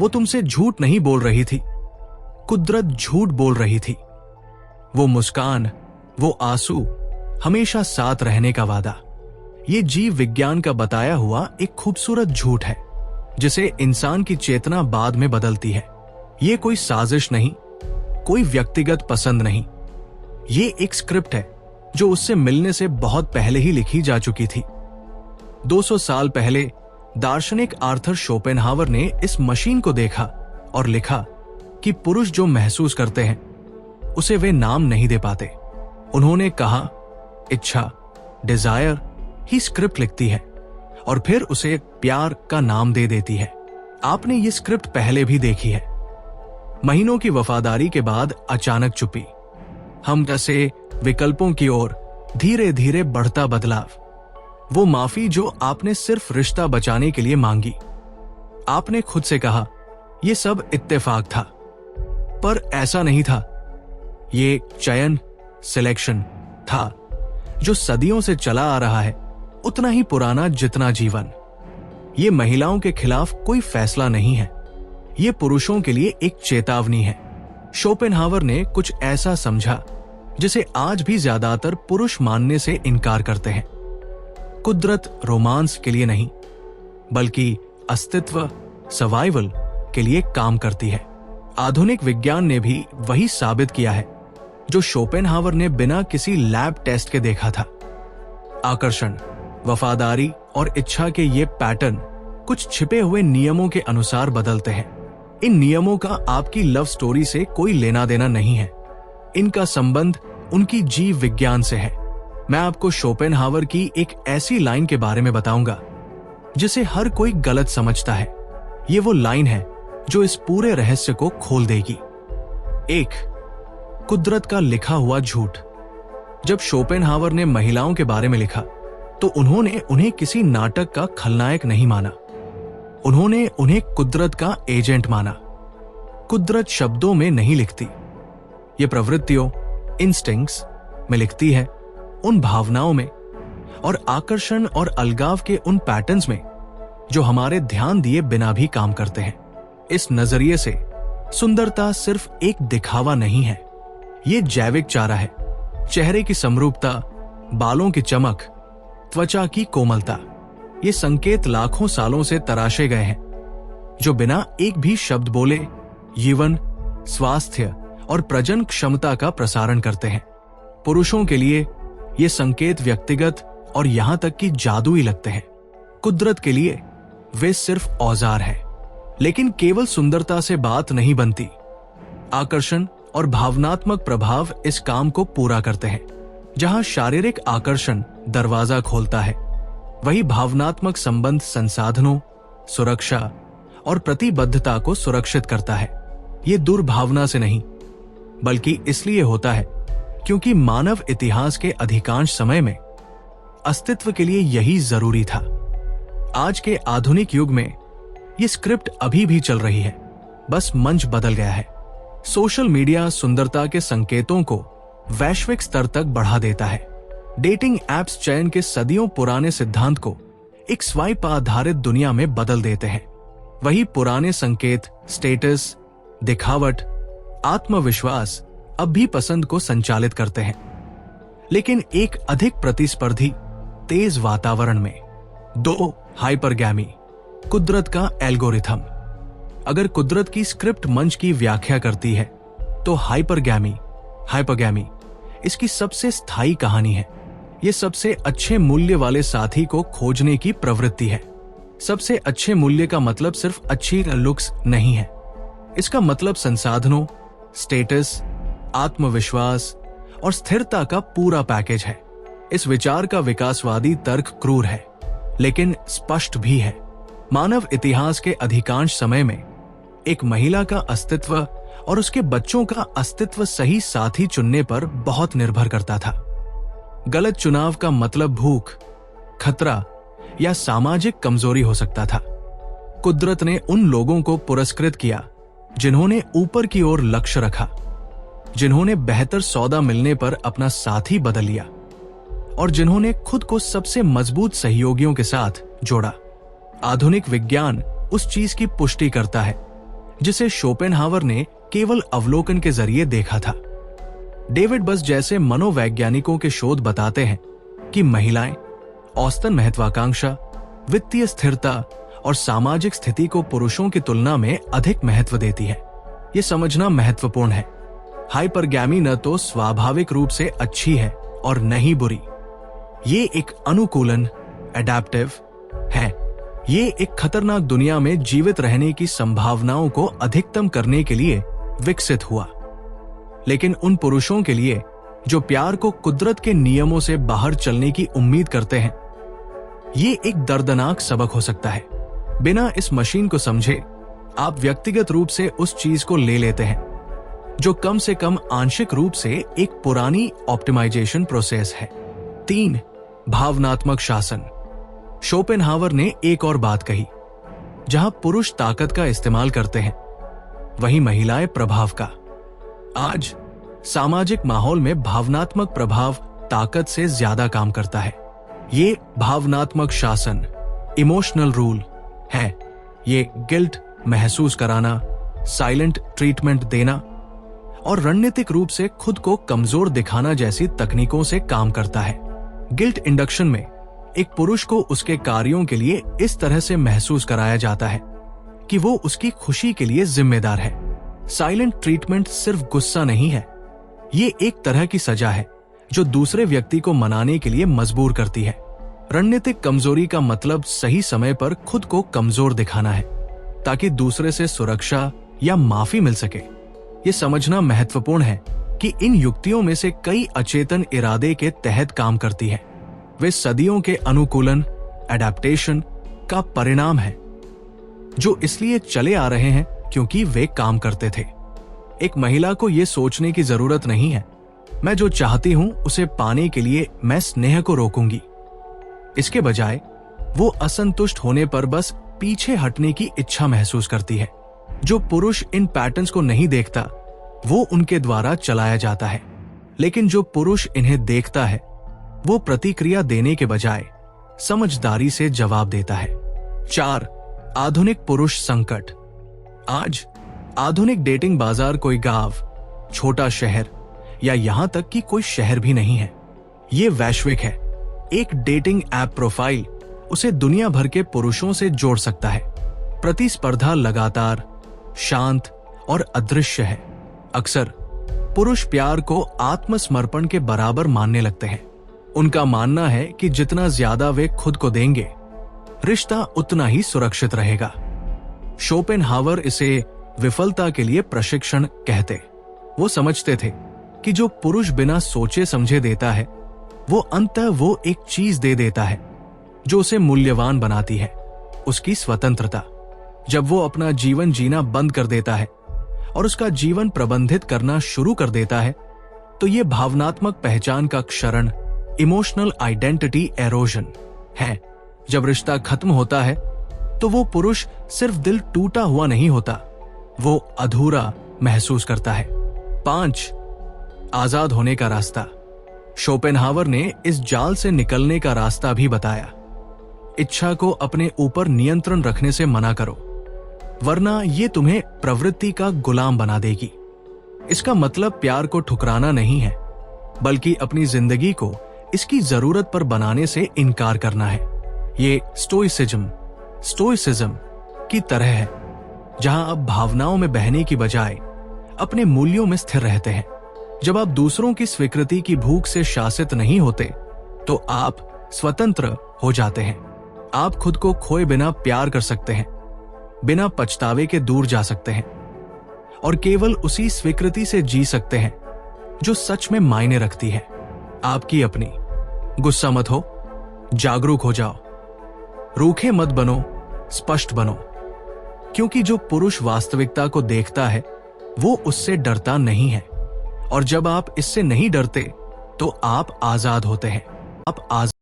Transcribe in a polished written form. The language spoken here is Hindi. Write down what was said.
वो तुमसे झूठ नहीं बोल रही थी, कुदरत झूठ बोल रही थी। वो मुस्कान, वो आंसू, हमेशा साथ रहने का वादा, ये जीव विज्ञान का बताया हुआ एक खूबसूरत झूठ है जिसे इंसान की चेतना बाद में बदलती है। ये कोई साजिश नहीं, कोई व्यक्तिगत पसंद नहीं, ये एक स्क्रिप्ट है जो उससे मिलने से बहुत पहले ही लिखी जा चुकी थी। 200 साल पहले दार्शनिक आर्थर शोपेनहावर ने इस मशीन को देखा और लिखा कि पुरुष जो महसूस करते हैं उसे वे नाम नहीं दे पाते। उन्होंने कहा, इच्छा, डिजायर ही स्क्रिप्ट लिखती है और फिर उसे प्यार का नाम दे देती है। आपने ये स्क्रिप्ट पहले भी देखी है। महीनों की वफादारी के बाद अचानक चुप्पी, हम जैसे विकल्पों की ओर धीरे धीरे बढ़ता बदलाव, वो माफी जो आपने सिर्फ रिश्ता बचाने के लिए मांगी। आपने खुद से कहा, यह सब इत्तेफाक था, पर ऐसा नहीं था। ये चयन, सिलेक्शन था जो सदियों से चला आ रहा है, उतना ही पुराना जितना जीवन। ये महिलाओं के खिलाफ कोई फैसला नहीं है, ये पुरुषों के लिए एक चेतावनी है। शोपेनहावर ने कुछ ऐसा समझा जिसे आज भी ज्यादातर पुरुष मानने से इनकार करते हैं। कुदरत रोमांस के लिए नहीं, बल्कि अस्तित्व, सर्वाइवल के लिए काम करती है। आधुनिक विज्ञान ने भी वही साबित किया है जो शोपेनहावर ने बिना किसी लैब टेस्ट के देखा था। आकर्षण, वफादारी और इच्छा के ये पैटर्न कुछ छिपे हुए नियमों के अनुसार बदलते हैं। इन नियमों का आपकी लव स्टोरी से कोई लेना देना नहीं है, इनका संबंध उनकी जीव विज्ञान से है। मैं आपको शोपेनहावर की एक ऐसी लाइन के बारे में बताऊंगा जिसे हर कोई गलत समझता है। ये वो लाइन है जो इस पूरे रहस्य को खोल देगी। 1. कुदरत का लिखा हुआ झूठ। जब शोपेनहावर ने महिलाओं के बारे में लिखा तो उन्होंने उन्हें किसी नाटक का खलनायक नहीं माना, उन्होंने उन्हें कुदरत का एजेंट माना। कुदरत शब्दों में नहीं लिखती, ये प्रवृत्तियों, इंस्टिंक्ट्स में लिखती है, उन भावनाओं में और आकर्षण और अलगाव के उन पैटर्न्स में जो हमारे ध्यान दिए बिना भी काम करते हैं। इस नजरिए से सुंदरता सिर्फ एक दिखावा नहीं है, ये जैविक चारा है। चेहरे की समरूपता, बालों की चमक, त्वचा की कोमलता, ये संकेत लाखों सालों से तराशे गए हैं जो बिना एक भी शब्द बोले जीवन, स्वास्थ्य और प्रजनन क्षमता का प्रसारण करते हैं। पुरुषों के लिए ये संकेत व्यक्तिगत और यहां तक कि जादुई लगते हैं। कुदरत के लिए वे सिर्फ औजार है। लेकिन केवल सुंदरता से बात नहीं बनती, आकर्षण और भावनात्मक प्रभाव इस काम को पूरा करते हैं। जहां शारीरिक आकर्षण दरवाजा खोलता है, वही भावनात्मक संबंध संसाधनों, सुरक्षा और प्रतिबद्धता को सुरक्षित करता है। ये दुर्भावना से नहीं, बल्कि इसलिए होता है क्योंकि मानव इतिहास के अधिकांश समय में अस्तित्व के लिए यही जरूरी था। आज के आधुनिक युग में ये स्क्रिप्ट अभी भी चल रही है, बस मंच बदल गया है। सोशल मीडिया सुंदरता के संकेतों को वैश्विक स्तर तक बढ़ा देता है। डेटिंग एप्स चयन के सदियों पुराने सिद्धांत को एक स्वाइप आधारित दुनिया में बदल देते हैं। वही पुराने संकेत, स्टेटस, दिखावट, आत्मविश्वास अब भी पसंद को संचालित करते हैं, लेकिन एक अधिक प्रतिस्पर्धी, तेज वातावरण में। 2. हाइपरगैमी, कुदरत का एल्गोरिथम। अगर कुदरत की स्क्रिप्ट मंच की व्याख्या करती है तो हाइपरगैमी इसकी सबसे स्थायी कहानी है। यह सबसे अच्छे मूल्य वाले साथी को खोजने की प्रवृत्ति है। सबसे अच्छे मूल्य का मतलब सिर्फ अच्छी लुक्स नहीं है, इसका मतलब संसाधनों, स्टेटस, आत्मविश्वास और स्थिरता का पूरा पैकेज है। इस विचार का विकासवादी तर्क क्रूर है, लेकिन स्पष्ट भी है। मानव इतिहास के अधिकांश समय में एक महिला का अस्तित्व और उसके बच्चों का अस्तित्व सही साथी चुनने पर बहुत निर्भर करता था। गलत चुनाव का मतलब भूख, खतरा या सामाजिक कमजोरी हो सकता था। कुदरत ने उन लोगों को पुरस्कृत किया जिन्होंने ऊपर की ओर लक्ष्य रखा, जिन्होंने बेहतर सौदा मिलने पर अपना साथी बदल लिया और जिन्होंने खुद को सबसे मजबूत सहयोगियों के साथ जोड़ा। आधुनिक विज्ञान उस चीज की पुष्टि करता है जिसे शोपेनहावर ने केवल अवलोकन के जरिए देखा था। डेविड बस जैसे मनोवैज्ञानिकों के शोध बताते हैं कि महिलाएं औसतन महत्वाकांक्षा, वित्तीय स्थिरता और सामाजिक स्थिति को पुरुषों की तुलना में अधिक महत्व देती है। ये समझना महत्वपूर्ण है। हाइपरगैमी न तो स्वाभाविक रूप से अच्छी है और न ही बुरी। ये एक अनुकूलन, एडेप्टिव है। ये एक खतरनाक दुनिया में जीवित रहने की संभावनाओं को अधिकतम करने के लिए विकसित हुआ। लेकिन उन पुरुषों के लिए जो प्यार को कुदरत के नियमों से बाहर चलने की उम्मीद करते हैं, ये एक दर्दनाक सबक हो सकता है। बिना इस मशीन को समझे आप व्यक्तिगत रूप से उस चीज को ले लेते हैं जो कम से कम आंशिक रूप से एक पुरानी ऑप्टिमाइजेशन प्रोसेस है। 3. भावनात्मक शासन। शोपेनहावर ने एक और बात कही, जहां पुरुष ताकत का इस्तेमाल करते हैं, वहीं महिलाएं प्रभाव का। आज सामाजिक माहौल में भावनात्मक प्रभाव ताकत से ज्यादा काम करता है। ये भावनात्मक शासन, इमोशनल रूल है। ये गिल्ट महसूस कराना, साइलेंट ट्रीटमेंट देना और रणनीतिक रूप से खुद को कमजोर दिखाना जैसी तकनीकों से काम करता है। गिल्ट इंडक्शन में एक पुरुष को उसके कार्यों के लिए इस तरह से महसूस कराया जाता है कि वो उसकी खुशी के लिए जिम्मेदार है। साइलेंट ट्रीटमेंट सिर्फ गुस्सा नहीं है, ये एक तरह की सजा है जो दूसरे व्यक्ति को मनाने के लिए मजबूर करती है। रणनीतिक कमजोरी का मतलब सही समय पर खुद को कमजोर दिखाना है ताकि दूसरे से सुरक्षा या माफी मिल सके। ये समझना महत्वपूर्ण है कि इन युक्तियों में से कई अचेतन इरादे के तहत काम करती है। वे सदियों के अनुकूलन, एडेप्टेशन का परिणाम है जो इसलिए चले आ रहे हैं क्योंकि वे काम करते थे। एक महिला को यह सोचने की जरूरत नहीं है, मैं जो चाहती हूं उसे पाने के लिए मैं स्नेह को रोकूंगी। इसके बजाय वो असंतुष्ट होने पर बस पीछे हटने की इच्छा महसूस करती है। जो पुरुष इन पैटर्न्स को नहीं देखता, वो उनके द्वारा चलाया जाता है। लेकिन जो पुरुष इन्हें देखता है, वो प्रतिक्रिया देने के बजाय समझदारी से जवाब देता है। 4. आधुनिक पुरुष संकट। आज आधुनिक डेटिंग बाजार कोई गांव, छोटा शहर या यहां तक कि कोई शहर भी नहीं है। ये वैश्विक है। एक डेटिंग ऐप प्रोफाइल उसे दुनिया भर के पुरुषों से जोड़ सकता है। प्रतिस्पर्धा लगातार, शांत और अदृश्य है। अक्सर पुरुष प्यार को आत्मसमर्पण के बराबर मानने लगते हैं। उनका मानना है कि जितना ज्यादा वे खुद को देंगे, रिश्ता उतना ही सुरक्षित रहेगा। शोपेनहावर इसे विफलता के लिए प्रशिक्षण कहते। वो समझते थे कि जो पुरुष बिना सोचे समझे देता है, वो अंततः वो एक चीज दे देता है जो उसे मूल्यवान बनाती है, उसकी स्वतंत्रता। जब वो अपना जीवन जीना बंद कर देता है और उसका जीवन प्रबंधित करना शुरू कर देता है, तो ये भावनात्मक पहचान का क्षरण, इमोशनल आइडेंटिटी एरोजन है। जब रिश्ता खत्म होता है तो वो पुरुष सिर्फ दिल टूटा हुआ नहीं होता, वो अधूरा महसूस करता है। 5. आजाद होने का रास्ता। शोपेनहावर ने इस जाल से निकलने का रास्ता भी बताया। इच्छा को अपने ऊपर नियंत्रण रखने से मना करो, वरना ये तुम्हें प्रवृत्ति का गुलाम बना देगी। इसका मतलब प्यार को ठुकराना नहीं है, बल्कि अपनी जिंदगी को इसकी जरूरत पर बनाने से इनकार करना है। ये स्टोइसिज्म की तरह है, जहां आप भावनाओं में बहने की बजाय अपने मूल्यों में स्थिर रहते हैं। जब आप दूसरों की स्वीकृति की भूख से शासित नहीं होते, तो आप स्वतंत्र हो जाते हैं। आप खुद को खोए बिना प्यार कर सकते हैं, बिना पछतावे के दूर जा सकते हैं और केवल उसी स्वीकृति से जी सकते हैं जो सच में मायने रखती है, आपकी अपनी। गुस्सा मत हो, जागरूक हो जाओ, रूखे मत बनो, स्पष्ट बनो, क्योंकि जो पुरुष वास्तविकता को देखता है वो उससे डरता नहीं है, और जब आप इससे नहीं डरते तो आप आजाद होते हैं। आप आजाद